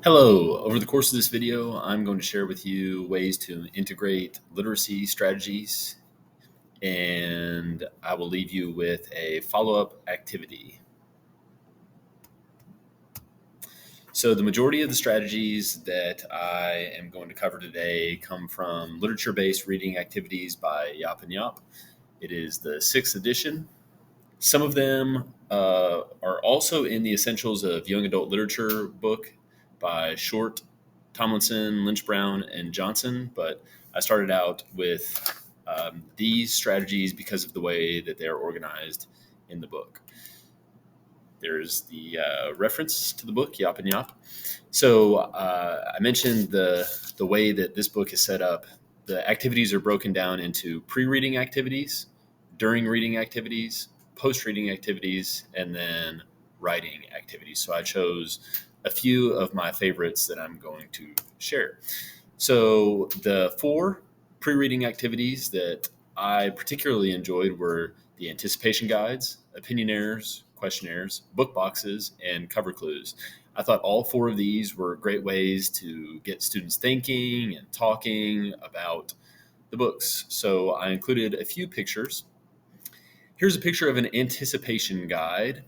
Hello. Over the course of this video, I'm going to share with you ways to integrate literacy strategies, and I will leave you with a follow-up activity. So the majority of the strategies that I am going to cover today come from literature-based reading activities by Yap and Yap. It is the sixth edition. Some of them are also in the Essentials of Young Adult Literature book by Short, Tomlinson, Lynch Brown, and Johnson. But I started out with these strategies because of the way that they're organized in the book. There's the reference to the book, Yap and Yap. So I mentioned the way that this book is set up. The activities are broken down into pre-reading activities, during reading activities, post-reading activities, and then writing activities. So I chose a few of my favorites that I'm going to share. So the four pre-reading activities that I particularly enjoyed were the anticipation guides, opinionaires, questionnaires, book boxes, and cover clues. I thought all four of these were great ways to get students thinking and talking about the books. So I included a few pictures. Here's a picture of an anticipation guide.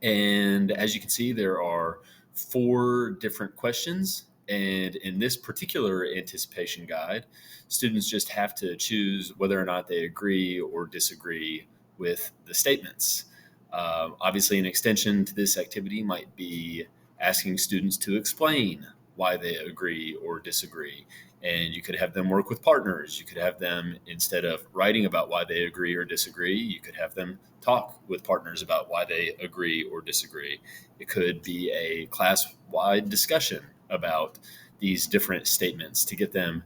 And as you can see, there are four different questions. And in this particular anticipation guide, students just have to choose whether or not they agree or disagree with the statements. Obviously, an extension to this activity might be asking students to explain why they agree or disagree. And you could have them work with partners. You could have them, instead of writing about why they agree or disagree, you could have them talk with partners about why they agree or disagree. It could be a class-wide discussion about these different statements to get them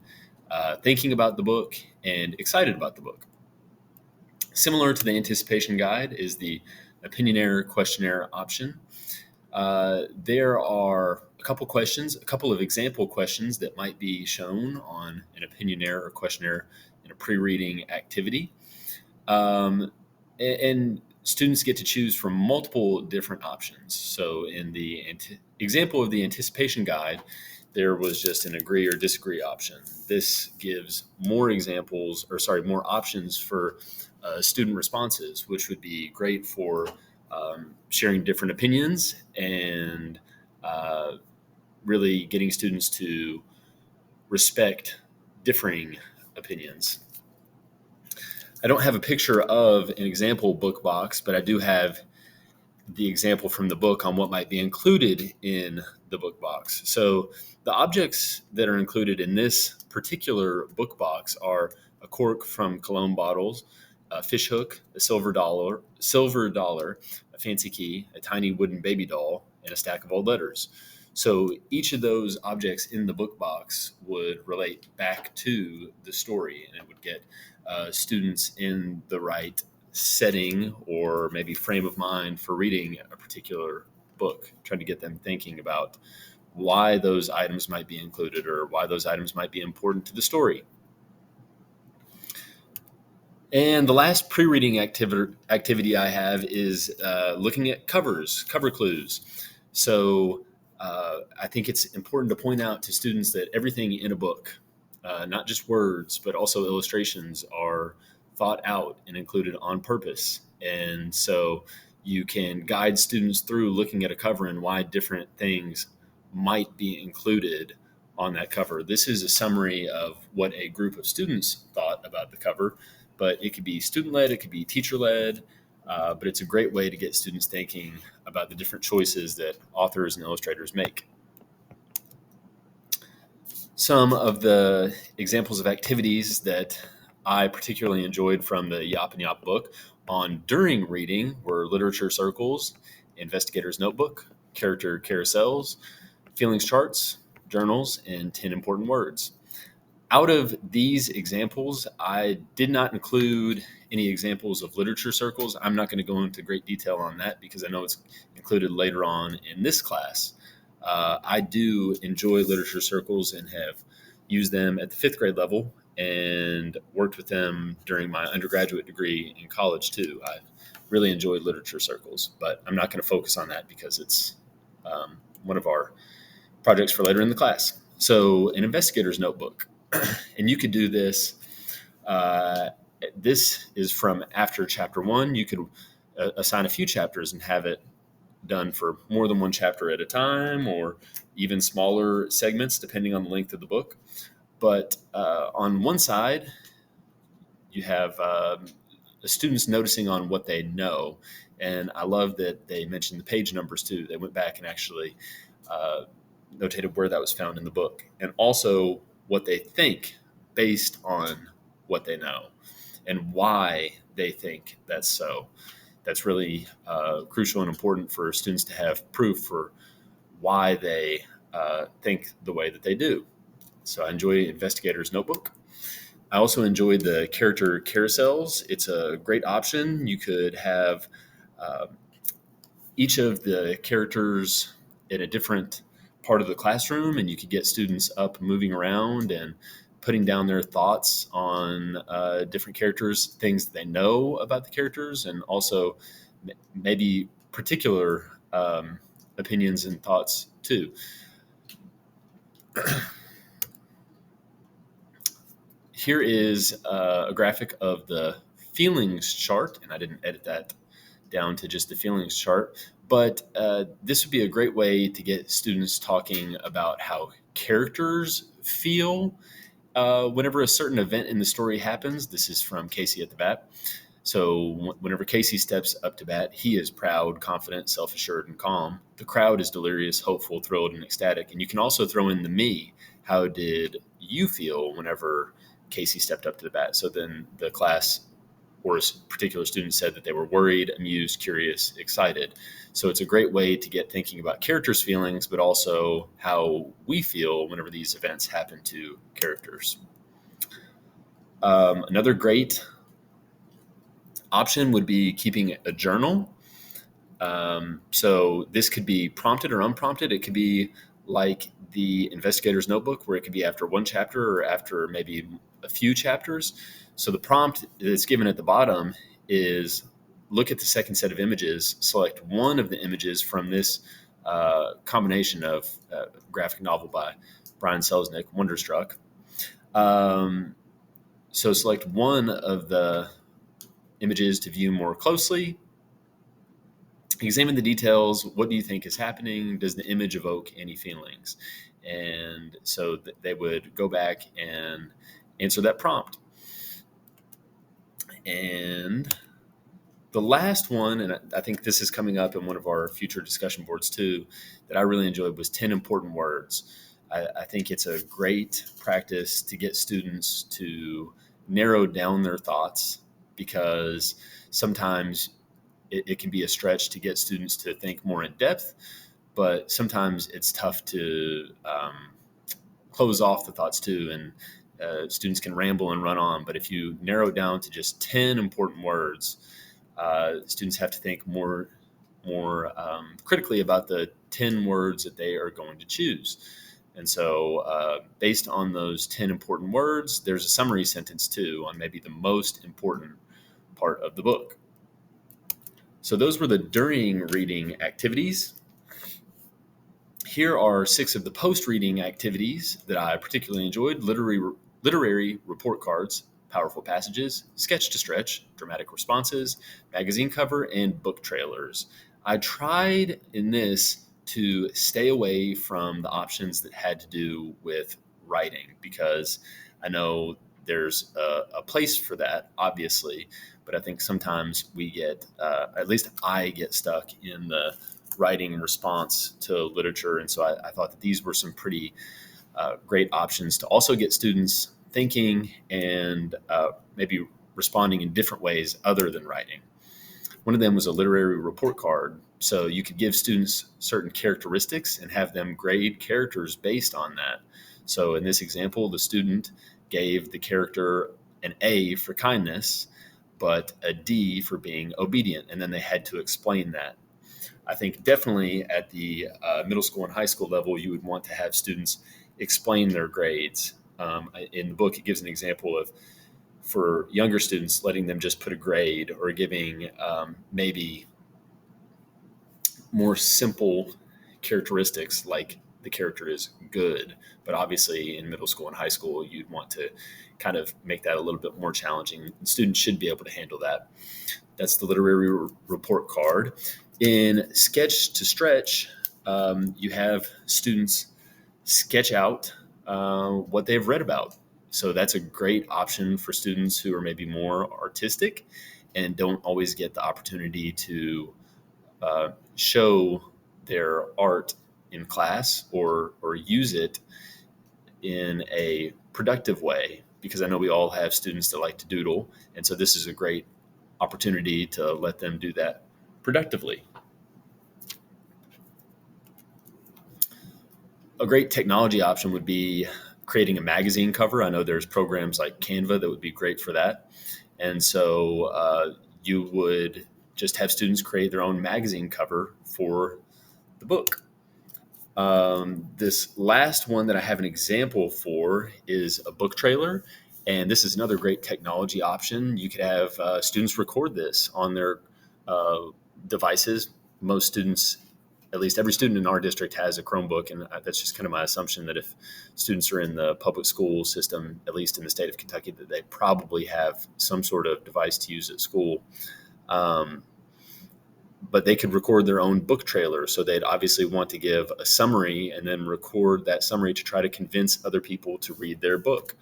thinking about the book and excited about the book. Similar to the anticipation guide is the opinionaire questionnaire option. There are a couple questions, a couple of example questions that might be shown on an opinionaire or questionnaire in a pre-reading activity. And students get to choose from multiple different options. So in the example of the anticipation guide, there was just an agree or disagree option. This gives more examples, or sorry, more options for student responses, which would be great for sharing different opinions and really getting students to respect differing opinions. I don't have a picture of an example book box, but I do have the example from the book on what might be included in the book box. So the objects that are included in this particular book box are a cork from cologne bottles, a fish hook, a silver dollar, a fancy key, a tiny wooden baby doll, and a stack of old letters. So each of those objects in the book box would relate back to the story, and it would get students in the right setting or maybe frame of mind for reading a particular book, trying to get them thinking about why those items might be included or why those items might be important to the story. And the last pre-reading activity I have is looking at cover clues. So I think it's important to point out to students that everything in a book, not just words, but also illustrations, are thought out and included on purpose. And so you can guide students through looking at a cover and why different things might be included on that cover. This is a summary of what a group of students thought about the cover, but it could be student-led, it could be teacher-led, but it's a great way to get students thinking about the different choices that authors and illustrators make. Some of the examples of activities that I particularly enjoyed from the Yap and Yap book on during reading were literature circles, investigator's notebook, character carousels, feelings charts, journals, and 10 important words. Out of these examples, I did not include any examples of literature circles. I'm not going to go into great detail on that because I know it's included later on in this class. I do enjoy literature circles and have used them at the fifth grade level and worked with them during my undergraduate degree in college too. I really enjoyed literature circles, but I'm not going to focus on that because it's one of our projects for later in the class. So an investigator's notebook, and you could do this. This is from after chapter 1. You could assign a few chapters and have it done for more than one chapter at a time, or even smaller segments depending on the length of the book. But on one side, you have the students noticing on what they know. And I love that they mentioned the page numbers too. They went back and actually notated where that was found in the book, and also what they think based on what they know and why they think that's so. That's really crucial and important for students to have proof for why they think the way that they do. So I enjoy Investigator's Notebook. I also enjoyed the character carousels. It's a great option. You could have uh, each of the characters in a different part of the classroom, and you could get students up moving around and putting down their thoughts on different characters, things they know about the characters, and also maybe particular opinions and thoughts too. Here is a graphic of the feelings chart, and I didn't edit that down to just the feelings chart, but this would be a great way to get students talking about how characters feel whenever a certain event in the story happens. This is from Casey at the Bat. So whenever Casey steps up to bat, he is proud, confident, self-assured, and calm. The crowd is delirious, hopeful, thrilled, and ecstatic. And you can also throw in the me. How did you feel whenever Casey stepped up to the bat? So then the class or a particular student said that they were worried, amused, curious, excited. So it's a great way to get thinking about characters' feelings, but also how we feel whenever these events happen to characters. Another great option would be keeping a journal. So this could be prompted or unprompted. It could be like the investigator's notebook, where it could be after one chapter or after maybe a few chapters. So the prompt that's given at the bottom is look at the second set of images, select one of the images from this combination of graphic novel by Brian Selznick, Wonderstruck. So select one of the images to view more closely. Examine the details. What do you think is happening? Does the image evoke any feelings? And so they would go back and answer that prompt. And the last one, and I think this is coming up in one of our future discussion boards too, that I really enjoyed was 10 important words. I think it's a great practice to get students to narrow down their thoughts, because sometimes it can be a stretch to get students to think more in depth, but sometimes it's tough to close off the thoughts too. And students can ramble and run on. But if you narrow down to just 10 important words, students have to think more critically about the 10 words that they are going to choose. And so based on those 10 important words, there's a summary sentence too on maybe the most important part of the book. So those were the during reading activities. Here are 6 of the post-reading activities that I particularly enjoyed: literary report cards, powerful passages, sketch to stretch, dramatic responses, magazine cover, and book trailers. I tried in this to stay away from the options that had to do with writing, because I know there's a place for that, obviously, but I think sometimes we get, at least I get stuck in the writing in response to literature. And so I thought that these were some pretty great options to also get students thinking and maybe responding in different ways other than writing. One of them was a literary report card. So you could give students certain characteristics and have them grade characters based on that. So in this example, the student gave the character an A for kindness, but a D for being obedient. And then they had to explain that. I think definitely at the middle school and high school level, you would want to have students explain their grades. In the book, it gives an example of, for younger students, letting them just put a grade, or giving maybe more simple characteristics like the character is good. But obviously in middle school and high school, you'd want to kind of make that a little bit more challenging. Students should be able to handle that. That's the literary report card. In sketch to stretch, you have students sketch out what they've read about. So that's a great option for students who are maybe more artistic and don't always get the opportunity to show their art in class or use it in a productive way, because I know we all have students that like to doodle, and so this is a great opportunity to let them do that productively. A great technology option would be creating a magazine cover. I know there's programs like Canva that would be great for that. And so you would just have students create their own magazine cover for the book. This last one that I have an example for is a book trailer. And this is another great technology option. You could have students record this on their devices. Most students, at least every student in our district, has a Chromebook. And that's just kind of my assumption that if students are in the public school system, at least in the state of Kentucky, that they probably have some sort of device to use at school. But they could record their own book trailer. So they'd obviously want to give a summary and then record that summary to try to convince other people to read their book.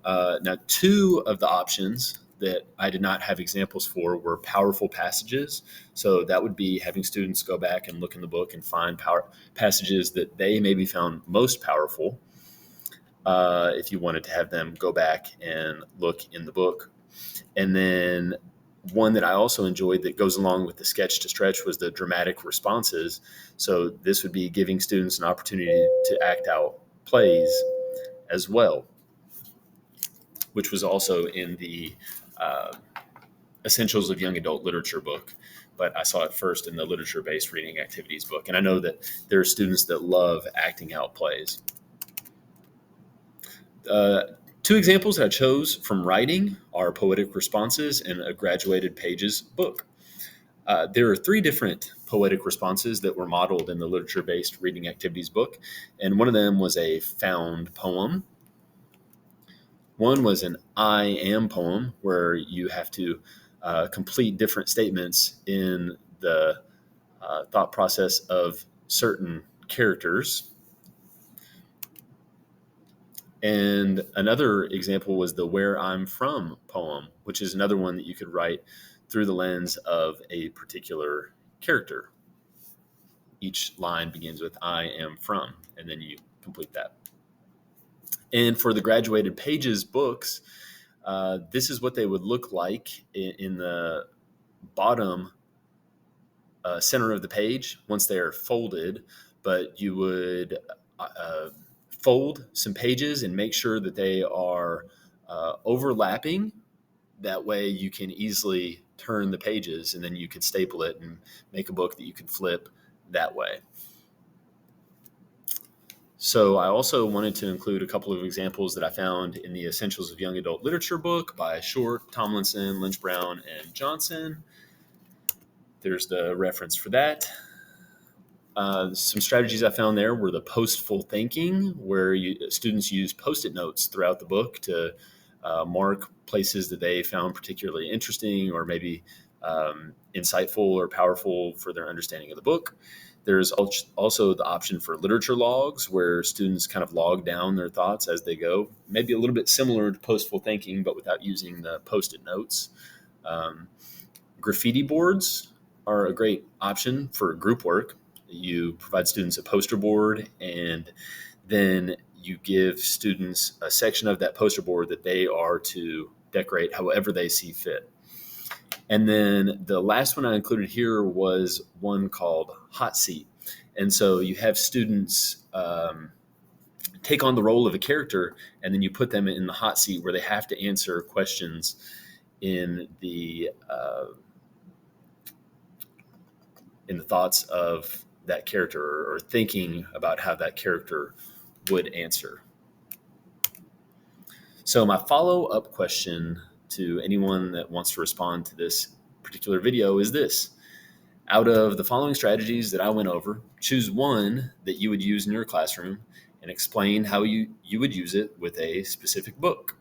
Now, two of the options that I did not have examples for were powerful passages. So that would be having students go back and look in the book and find passages that they maybe found most powerful. If you wanted to have them go back and look in the book. And then one that I also enjoyed that goes along with the sketch to stretch was the dramatic responses. So this would be giving students an opportunity to act out plays as well, which was also in the Essentials of Young Adult Literature book. But I saw it first in the literature-based reading activities book. And I know that there are students that love acting out plays. Two examples that I chose from writing are Poetic Responses and a Graduated Pages book. There are three different poetic responses that were modeled in the literature-based reading activities book, and one of them was a found poem. One was an I am poem, where you have to complete different statements in the thought process of certain characters. And another example was the Where I'm From poem, which is another one that you could write through the lens of a particular character. Each line begins with I am from, and then you complete that. And for the Graduated Pages books, this is what they would look like in the bottom center of the page once they are folded. But you would fold some pages and make sure that they are overlapping. That way you can easily turn the pages, and then you could staple it and make a book that you could flip that way. So I also wanted to include a couple of examples that I found in the Essentials of Young Adult Literature book by Short, Tomlinson, Lynch Brown, and Johnson. There's the reference for that. Some strategies I found there were the postful thinking, where students use Post-it notes throughout the book to mark places that they found particularly interesting or maybe insightful or powerful for their understanding of the book. There's also the option for literature logs, where students kind of log down their thoughts as they go, maybe a little bit similar to postful thinking, but without using the Post-it notes. Graffiti boards are a great option for group work. You provide students a poster board, and then you give students a section of that poster board that they are to decorate however they see fit. And then the last one I included here was one called Hot Seat. And so you have students take on the role of a character, and then you put them in the hot seat where they have to answer questions in the thoughts of that character, or thinking about how that character would answer. So my follow-up question to anyone that wants to respond to this particular video is this: Out of the following strategies that I went over, choose one that you would use in your classroom and explain how you would use it with a specific book.